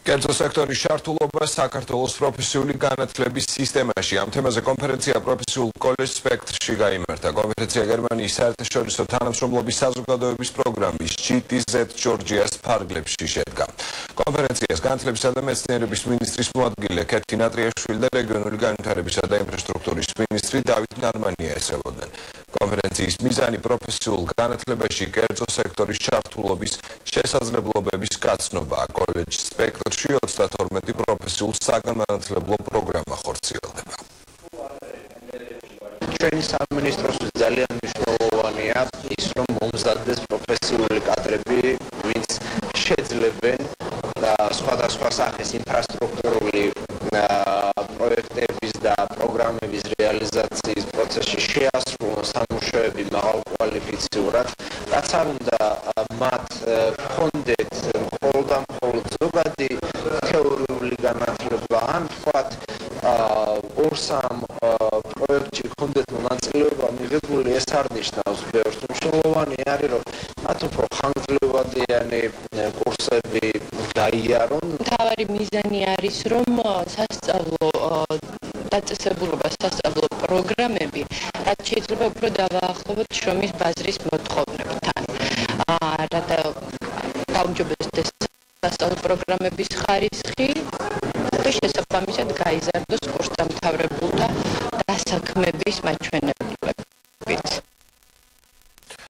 კერძო სექტორის ჩართულობა საქართველოს პროფესიული განათლების სისტემაში. Ამ თემაზე კონფერენცია პროფესიულ კოლეჯ სპექტრში გაიმართა. კონფერენცია გერმანიის საერთაშორისო თანამშრომლობის საზოგადოების პროგრამის GTZ ჯორჯიას ფარგლებში შედგა. კონფერენციას განათლებისა და მეცნიერების მინისტრის მოადგილე ქეთი ნატრიაშვილი და რეგიონული განვითარებისა და ინფრასტრუქტურის მინისტრი დავით ნარმანია ესწრებოდნენ. კონფერენციის მიზანი პროფესიულ განათლებაში კერძო სექტორის ჩართულობის შესაძლებლობების გაცნობა. კოლეჯ სპექტრში 32 პროფესიულ საგანმანათლებლო პროგრამა ხორციელდება. ჩვენი სამინისტროსთვის ძალიან მნიშვნელოვანია ის, რომ მომზადდეს პროფესიული კადრები, ვინც შეძლებენ სხვადასხვა სახის ინფრასტრუქტურული პროექტების და პროგრამების რეალიზაციის პროცესში შეასრულონ სამუშაოები მაღალკვალიფიციურად, რაც არ უნდა მათ ჰქონდეთ მხოლოდ და მხოლოდ ზოგადი თეორიული განათლება, ან თქვათ ორ-სამ პროექტში ჰქონდეთ მონაწილეობა მიღებული, ეს არ ნიშნავს ბევრს. მნიშვნელოვანი არის, რომ მათ უფრო ხანგრძლივადიანი კურსები გაიარონ. მთავარი მიზანი არის, რომ სასწავლო დაწესებულება, სასწავლო პროგრამები, რაც შეიძლება უფრო დავაახლოვოთ შრომის ბაზრის მოთხოვნებთან. რათა გაუმჯობესდეს სასწავლო პროგრამების ხარისხი და შესაბამისად გაიზარდოს კურსდამთავრებულთა დასაქმების მაჩვენებლები.